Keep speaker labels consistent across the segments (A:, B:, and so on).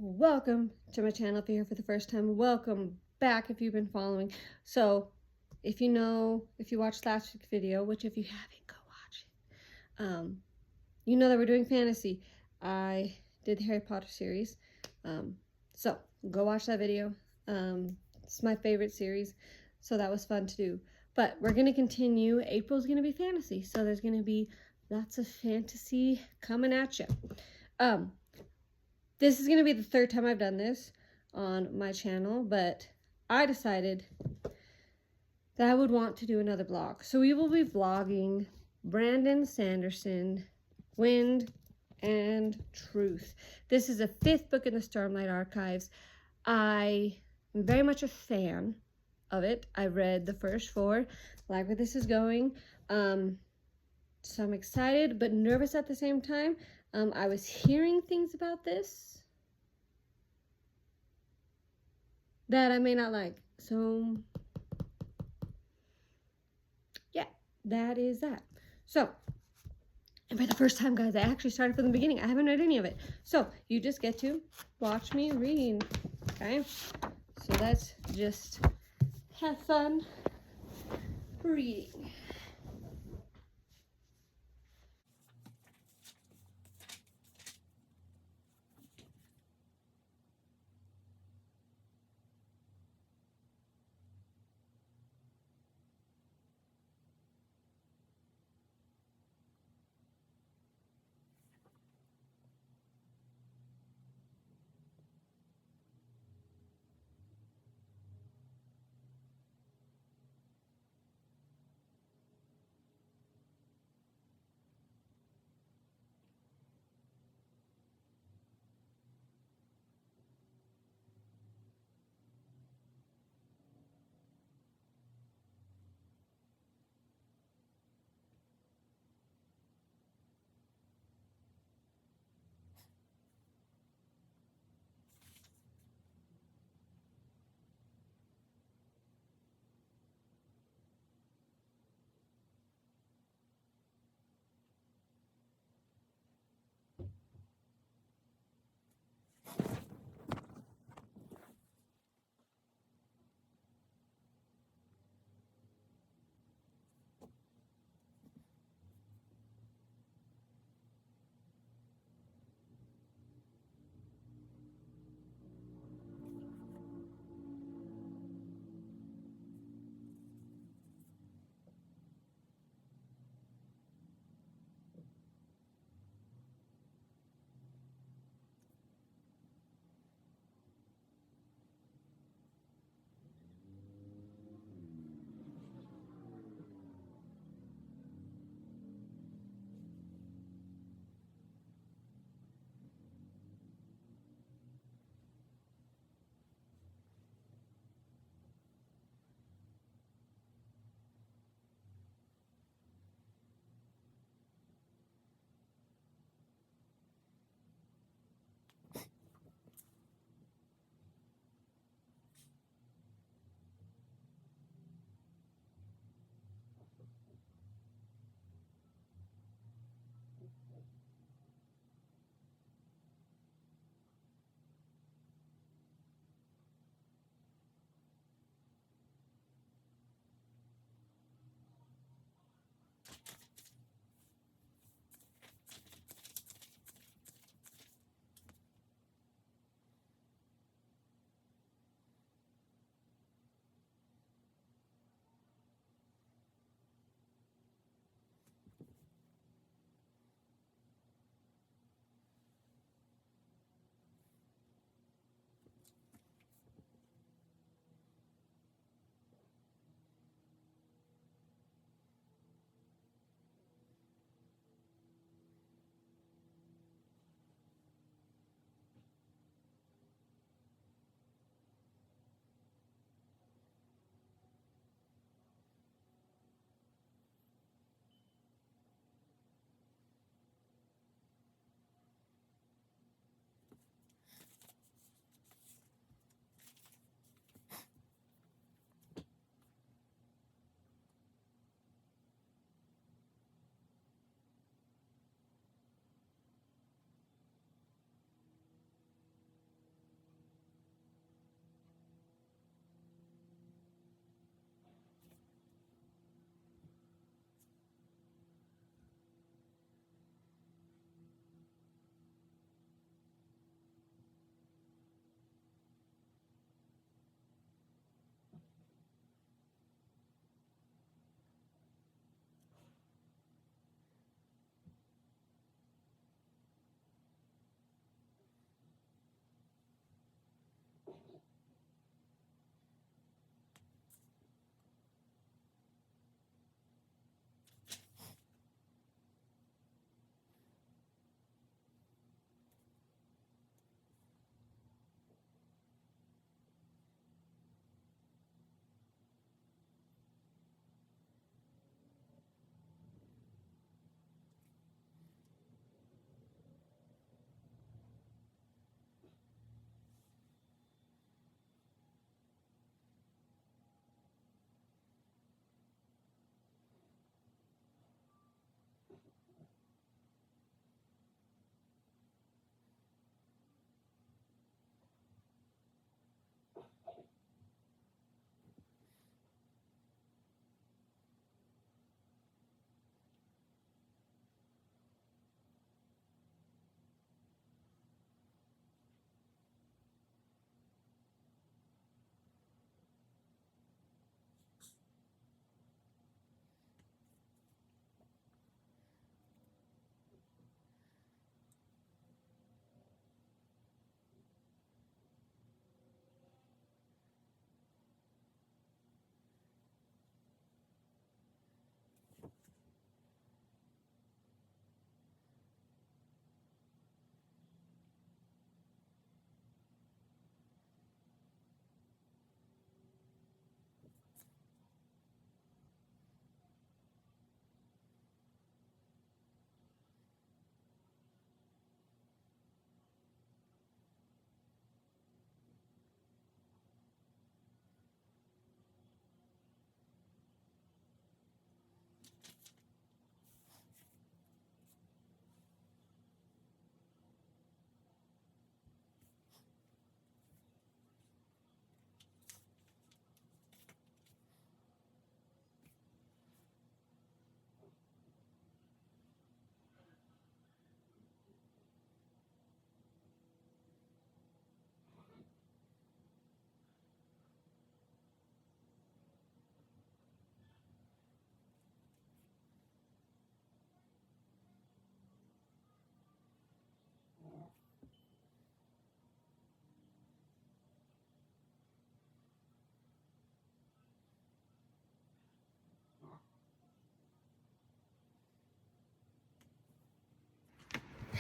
A: Welcome to my channel. If you're here for the first time, welcome back if you've been following. So if you watched last week's video, which if you haven't, go watch it. You know that we're doing fantasy. I did the Harry Potter series. So go watch that video. It's my favorite series, so that was fun to do. But we're going to continue. April's going to be fantasy, so there's going to be lots of fantasy coming at you. This is going to be the third time I've done this on my channel, but I decided that I would want to do another vlog. So we will be vlogging Brandon Sanderson, Wind and Truth. This is the 5th book in the Stormlight Archives. I am very much a fan of it. I read the first 4, like where this is going. So I'm excited but nervous at the same time. I was hearing things about this that I may not like. So yeah, that is that. So, and for the first time, guys, I actually started from the beginning. I haven't read any of it. So you just get to watch me read, okay? So let's just have fun reading.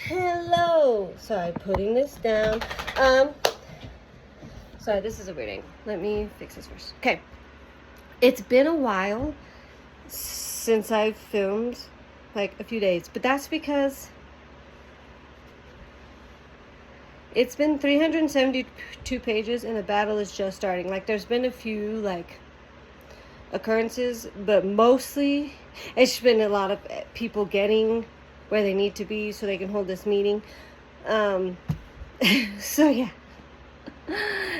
A: Hello. Sorry, putting this down. Sorry, this is a weird angle. Let me fix this first. Okay. It's been a while since I've filmed, like a few days, but that's because it's been 372 pages and the battle is just starting. Like, there's been a few, like, occurrences, but mostly it's been a lot of people getting where they need to be so they can hold this meeting. So yeah,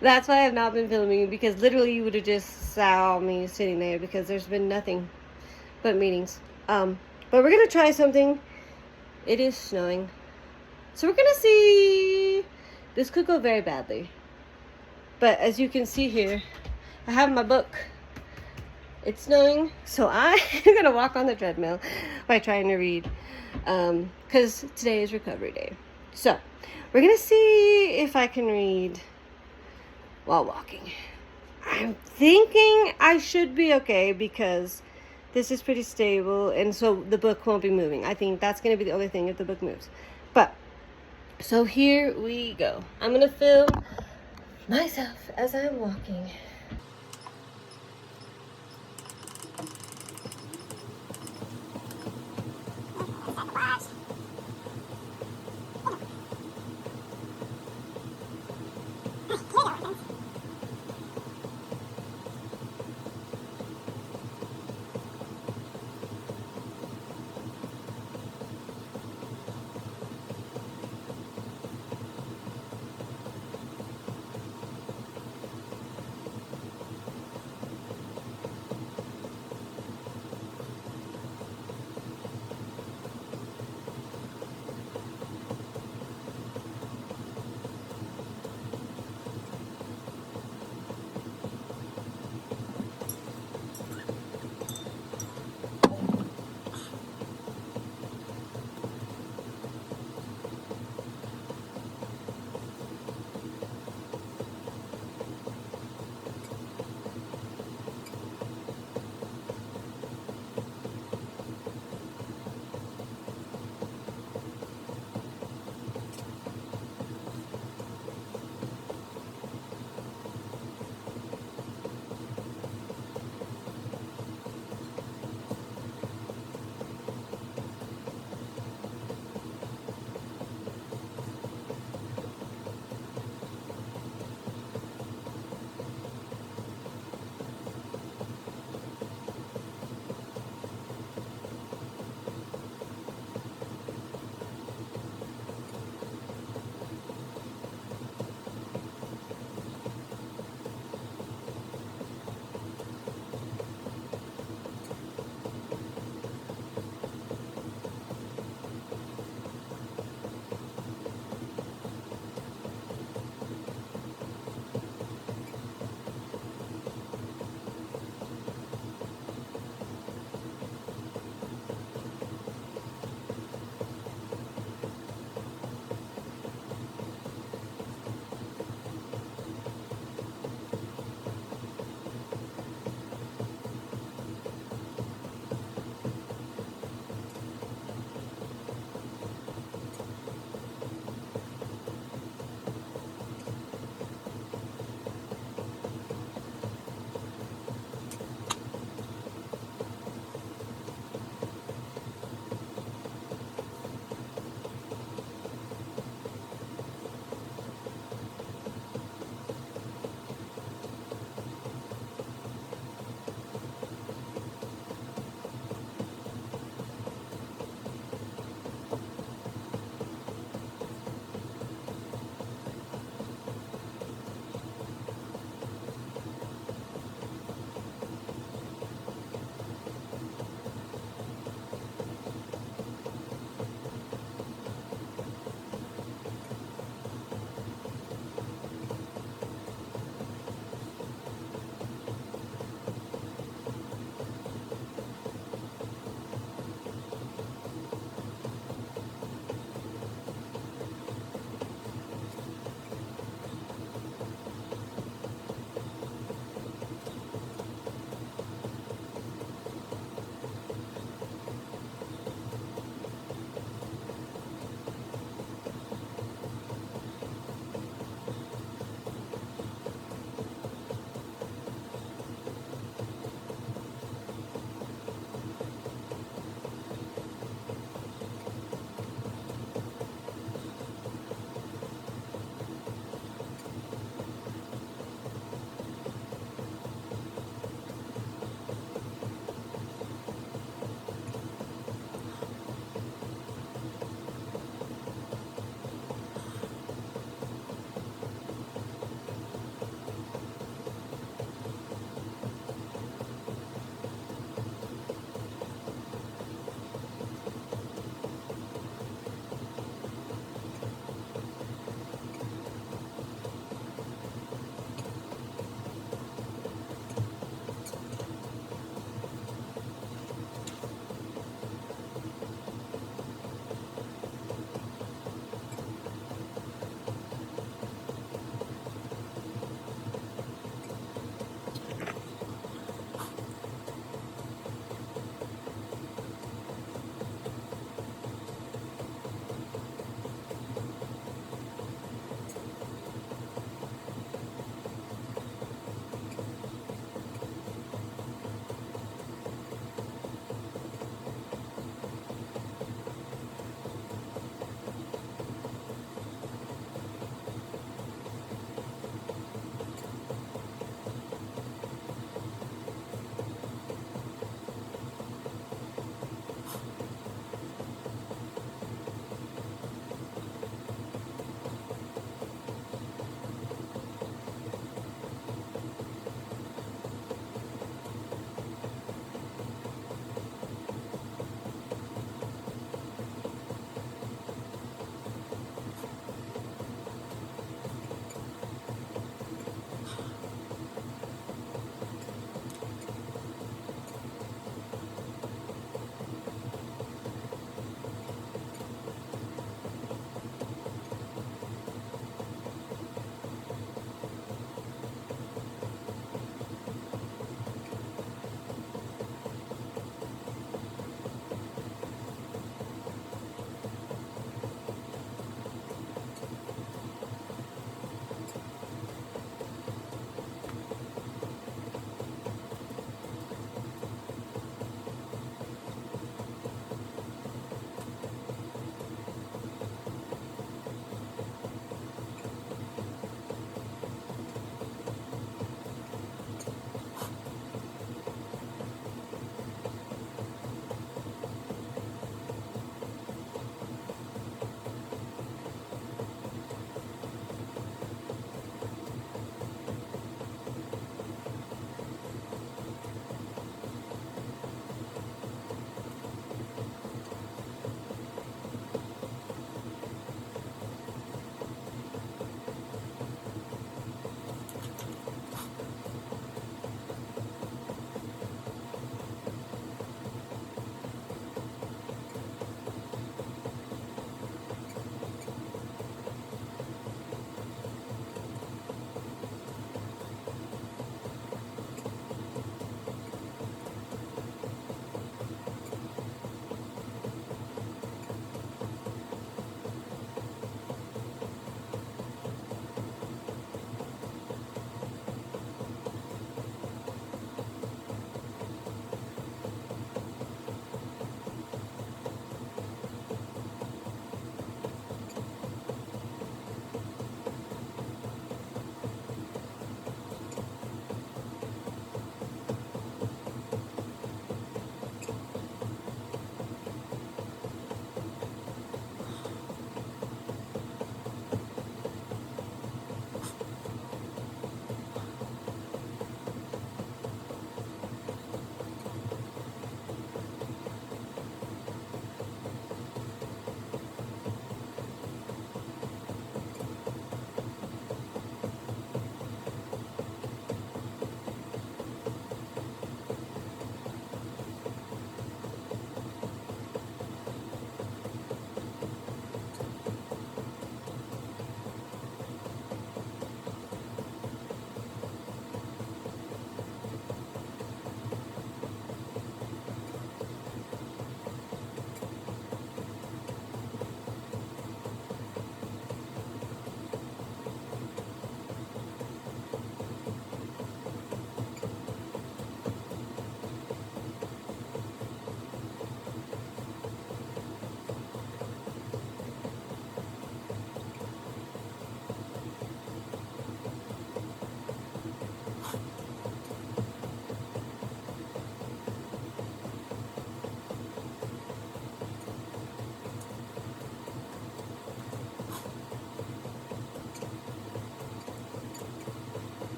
A: that's why I've not been filming, because literally you would have just saw me sitting there, because there's been nothing but meetings. But we're gonna try something. It is snowing, so we're gonna see. This could go very badly, but as you can see here, I have my book. It's snowing, so I'm gonna walk on the treadmill by trying to read, because today is recovery day. So we're gonna see if I can read while walking. I'm thinking I should be okay, because this is pretty stable, and so the book won't be moving. I think that's gonna be the only thing if the book moves. But so here we go. I'm gonna film myself as I'm walking.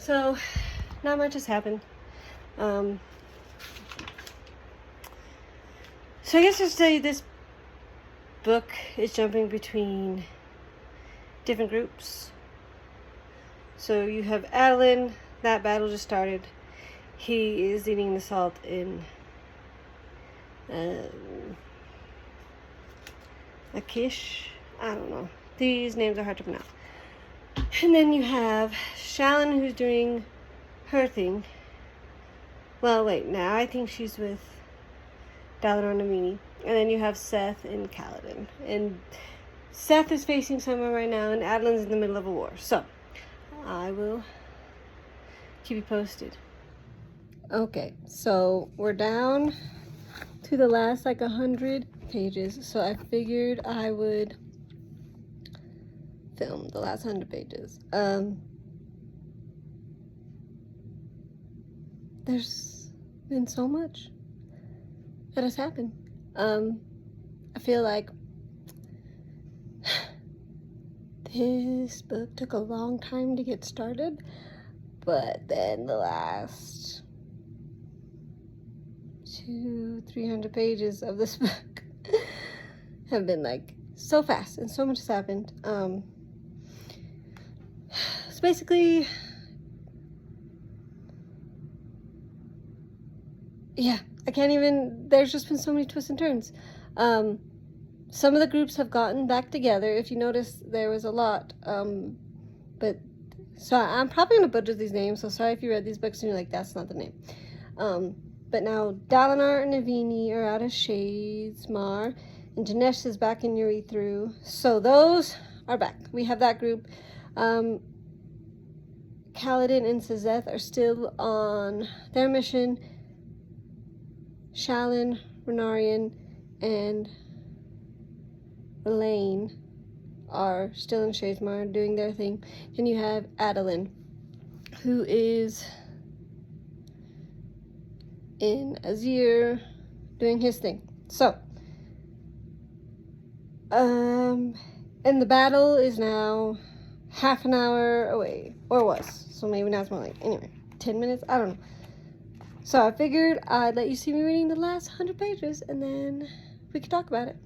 A: So, not much has happened. So I guess just say this book is jumping between different groups. So you have Adeline, that battle just started. He is eating the salt in Akish. I don't know. These names are hard to pronounce. And then you have Shalyn, who's doing her thing. Well, wait, now I think she's with Dalinar and Navini. And then you have Seth and Kaladin. And Seth is facing someone right now, and Adeline's in the middle of a war. So, I will keep you posted. Okay, so we're down to the last 100 pages. So I figured I would film the last 100 pages. There's been so much that has happened. I feel like this book took a long time to get started, but then the last 200-300 pages of this book have been so fast, and so much has happened. So basically, yeah, I can't even, there's just been so many twists and turns. Some of the groups have gotten back together. If you notice, there was a lot. But so I'm probably gonna butcher these names, so sorry if you read these books and you're like, that's not the name. But now Dalinar and Navini are out of Shadesmar, and Dinesh is back in Urithu. So those are back. We have that group. Kaladin and Sazeth are still on their mission. Shalyn, Renarian, and Elaine are still in Shadesmar doing their thing. Then you have Adeline, who is in Azir doing his thing. So, and the battle is now half an hour away, or was. So maybe now it's more anyway, 10 minutes? I don't know. So I figured I'd let you see me reading the last 100 pages, and then we could talk about it.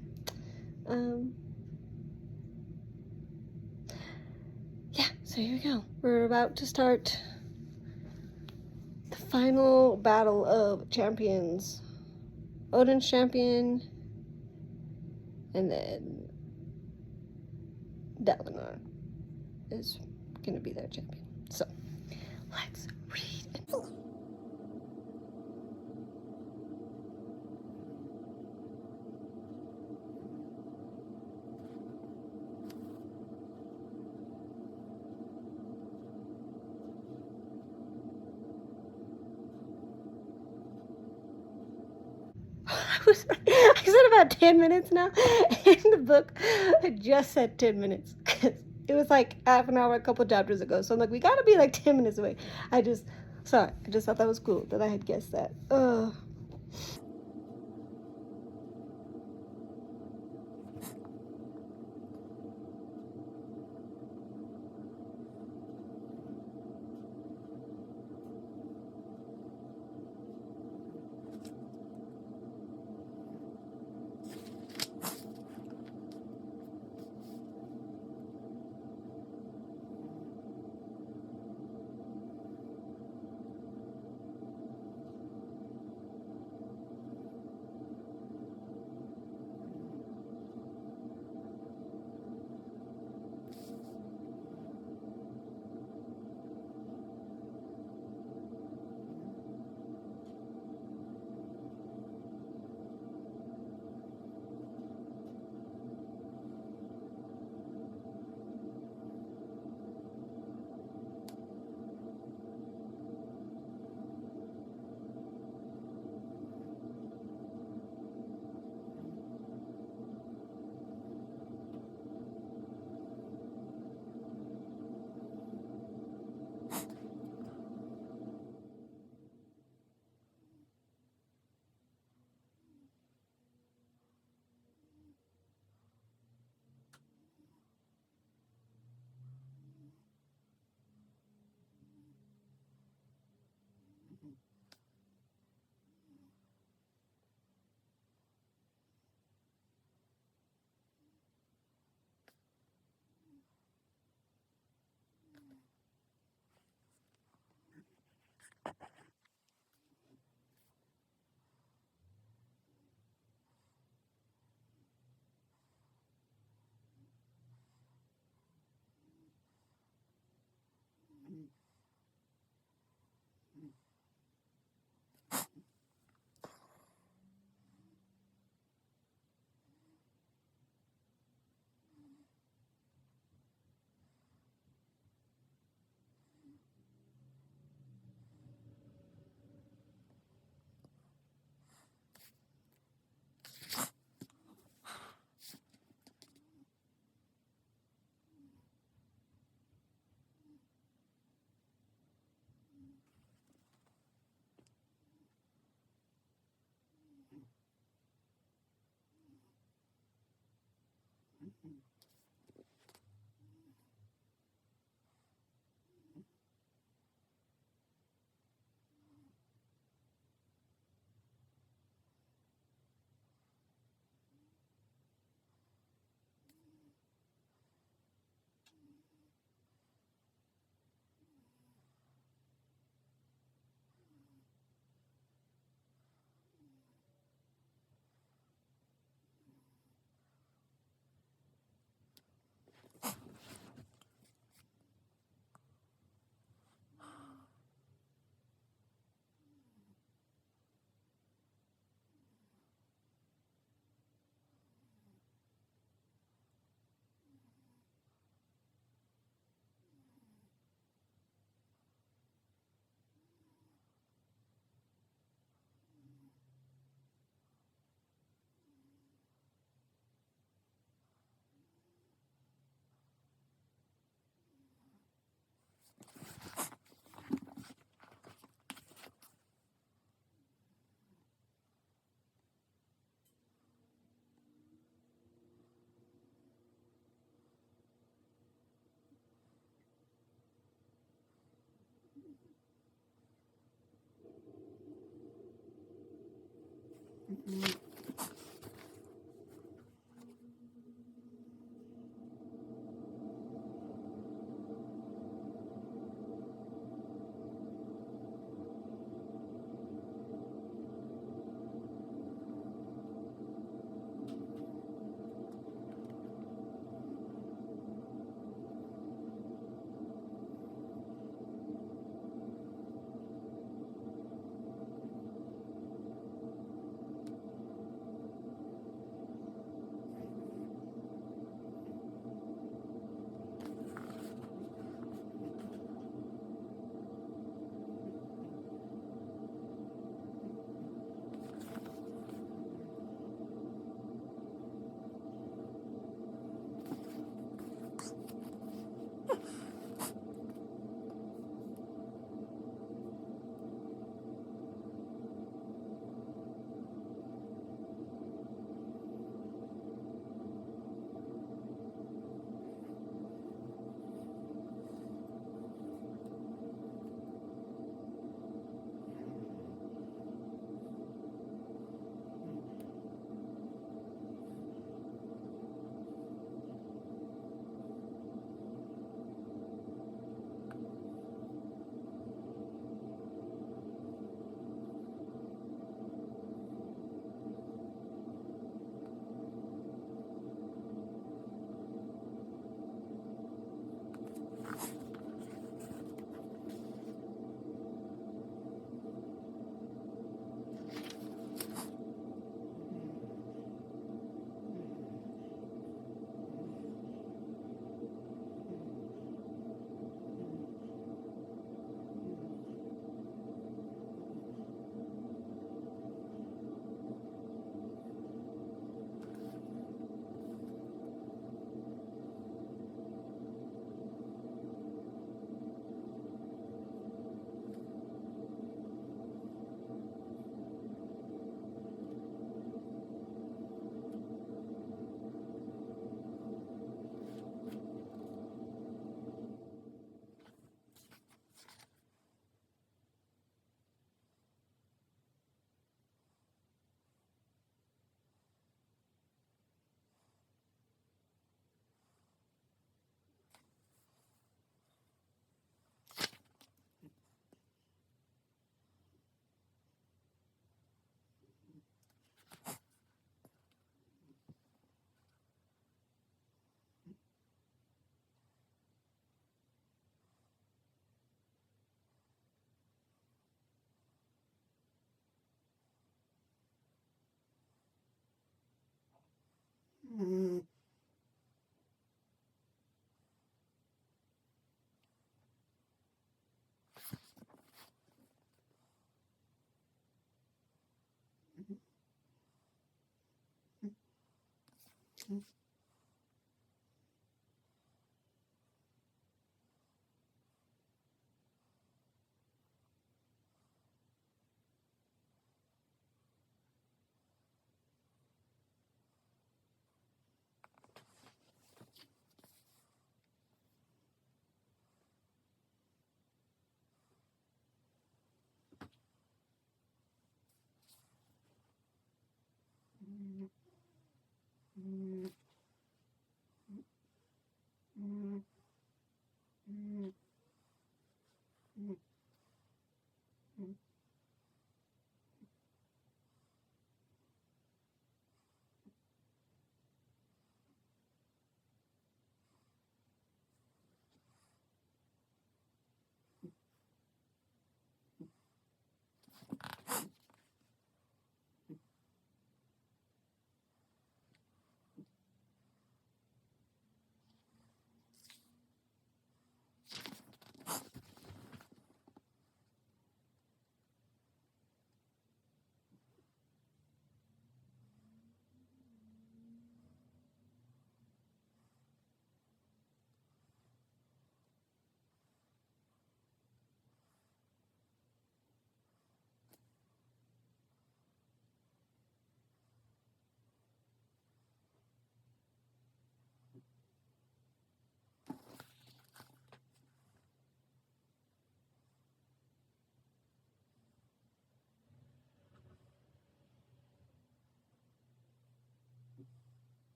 A: Yeah, so here we go. We're about to start the final battle of champions. Odin's champion, and then Dalinar is gonna be their champion. So, let's read and see. I said about 10 minutes now, and the book just said 10 minutes. It was half an hour a couple chapters ago, so I'm like, we gotta be 10 minutes away. I just thought that was cool that I had guessed that.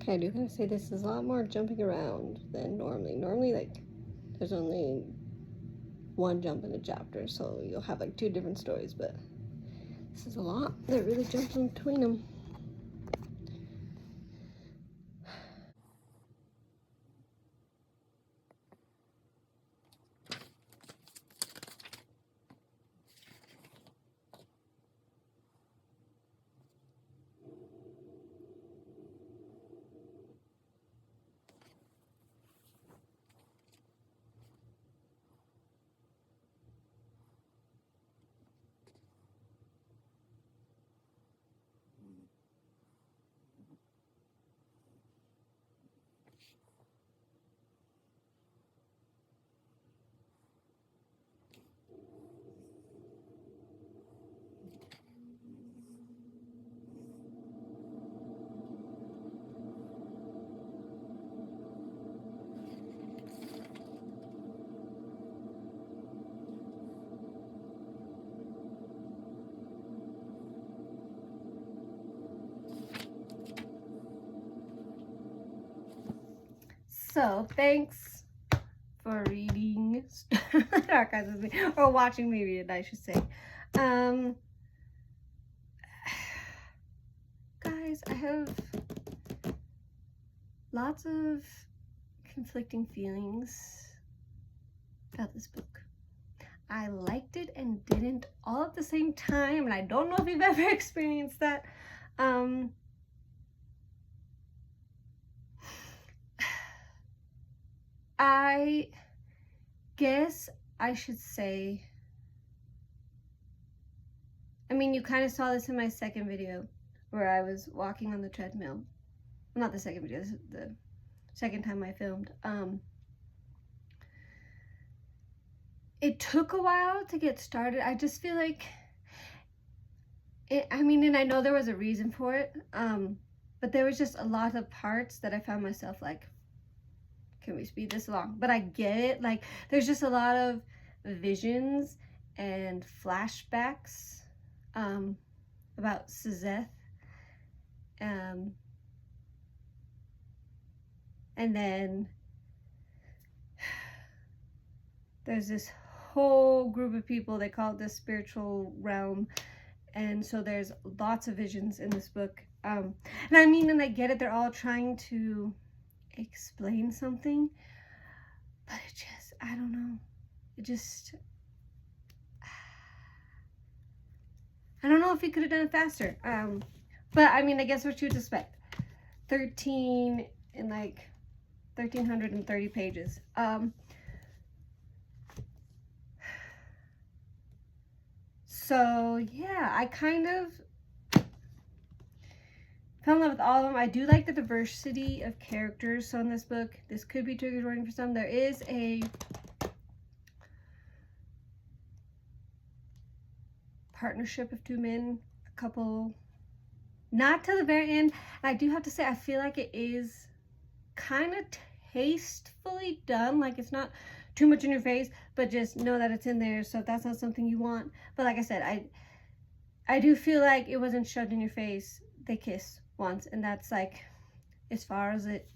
A: Okay, I do gotta say this is a lot more jumping around than normally. Normally, like, there's only one jump in a chapter, so you'll have like two different stories, but this is a lot that really jumps in between them. So, thanks for reading Archives with me, or watching me read it, I should say. Guys, I have lots of conflicting feelings about this book. I liked it and didn't all at the same time, and I don't know if you've ever experienced that. I guess I should say, I mean, you kind of saw this in my second video where I was walking on the treadmill. Well, not the second video, this is the second time I filmed. It took a while to get started. I just feel like I mean, and I know there was a reason for it, but there was just a lot of parts that I found myself like, can we speed this along? But I get it. Like, there's just a lot of visions and flashbacks about Sazeth. And then there's this whole group of people, they call it the spiritual realm. And so there's lots of visions in this book. And I mean, and I get it, they're all trying to explain something, but it just, I don't know. It just, I don't know if he could have done it faster. But I mean, I guess what you'd expect. 13 in like 1,330 pages. So yeah, I kind of fell in love with all of them. I do like the diversity of characters. So in this book, this could be trigger warning for some. There is a partnership of two men, a couple, not to the very end. I do have to say, I feel like it is kind of tastefully done. Like, it's not too much in your face, but just know that it's in there. So if that's not something you want, but like I said, I do feel like it wasn't shoved in your face. They kiss once, and that's like as far as it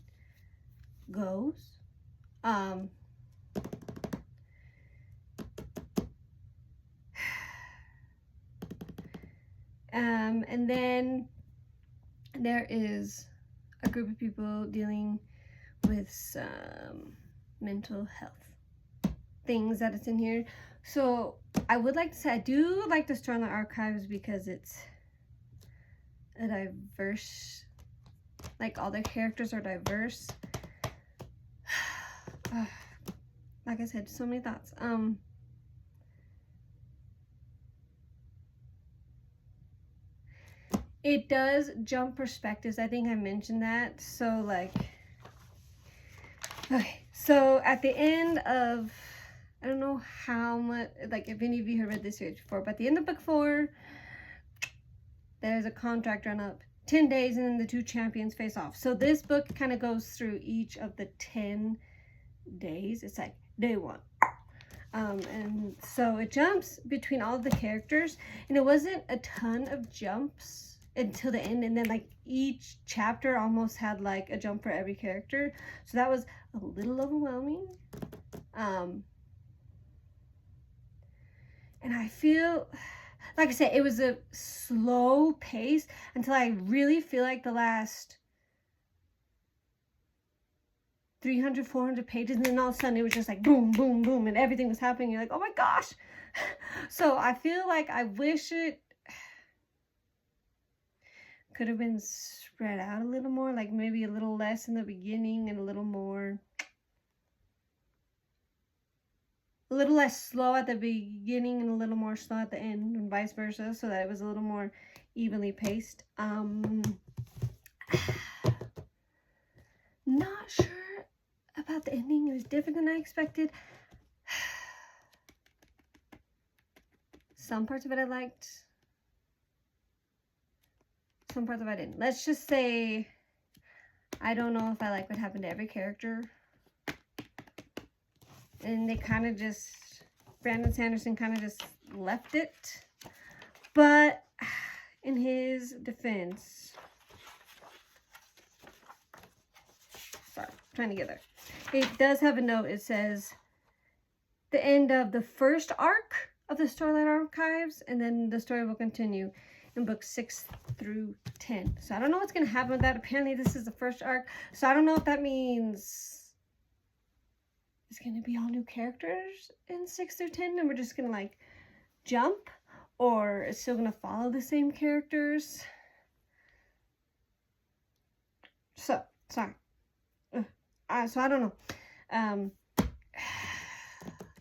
A: goes. And then there is a group of people dealing with some mental health things that it's in here. So I would like to say I do like the Starlight Archives because it's a diverse, like all their characters are diverse. Like I said, so many thoughts. It does jump perspectives. I think I mentioned that. So like, okay, so at the end of, I don't know how much, like if any of you have read this series before, but at the end of book 4, there's a contract run up, 10 days, and then the two champions face off. So this book kind of goes through each of the 10 days. It's like day 1. And so it jumps between all of the characters, and it wasn't a ton of jumps until the end, and then like each chapter almost had like a jump for every character, so that was a little overwhelming. And I feel like I said, it was a slow pace until I really feel like the last 300, 400 pages, and then all of a sudden it was just like boom, boom, boom, and everything was happening. You're like, oh my gosh. So I feel like I wish it could have been spread out a little more, like maybe a little less in the beginning and a little less slow at the beginning and a little more slow at the end, and vice versa, so that it was a little more evenly paced. Not sure about the ending. It was different than I expected. Some parts of it I liked, some parts of it I didn't. Let's just say I don't know if I like what happened to every character. And they kind of just, Brandon Sanderson kind of just left it. But in his defense, sorry, I'm trying to get there. It does have a note. It says the end of the first arc of the Starlight Archives, and then the story will continue in books 6 through 10. So I don't know what's going to happen with that. Apparently this is the first arc. So I don't know if that means it's going to be all new characters in 6 through 10, and we're just going to like jump, or it's still going to follow the same characters. Sorry. So I don't know.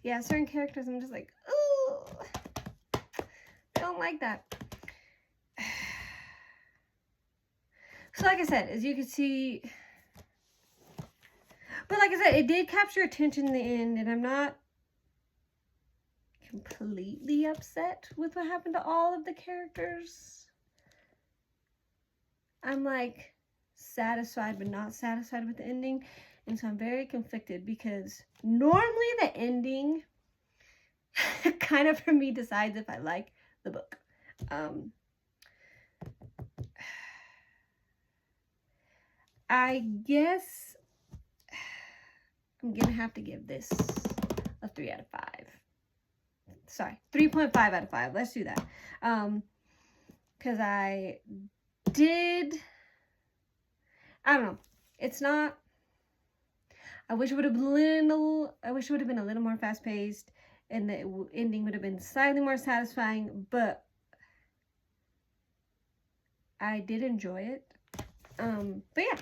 A: Yeah, certain characters I'm just like, ooh, I don't like that. So like I said, as you can see, but like I said, it did capture attention in the end, and I'm not completely upset with what happened to all of the characters. I'm like satisfied but not satisfied with the ending, and so I'm very conflicted because normally the ending kind of for me decides if I like the book. I guess I'm gonna have to give this a 3 out of 5. Sorry, 3.5 out of 5. Let's do that. Because I don't know. It's not, I wish it would have been a little more fast paced and the ending would have been slightly more satisfying, but I did enjoy it. But yeah,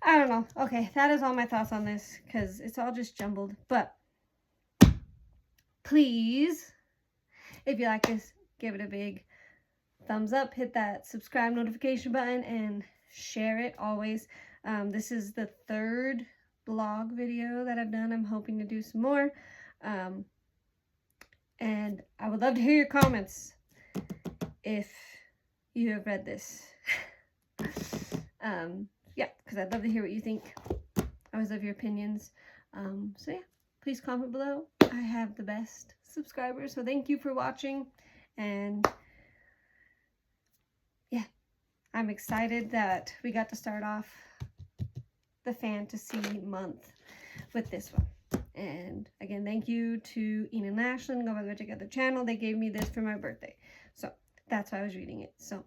A: I don't know. Okay, that is all my thoughts on this because it's all just jumbled. But please, if you like this, give it a big thumbs up, hit that subscribe notification button, and share it always. This is the 3rd blog video that I've done. I'm hoping to do some more. And I would love to hear your comments if you have read this. Yeah, because I'd love to hear what you think. I always love your opinions. So yeah, please comment below. I have the best subscribers, so thank you for watching. And yeah, I'm excited that we got to start off the fantasy month with this one. And again, thank you to Ian and Ashlyn. Go by the Witch Together channel. They gave me this for my birthday, so that's why I was reading it. So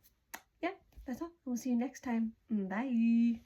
A: yeah, that's all. We'll see you next time. Bye.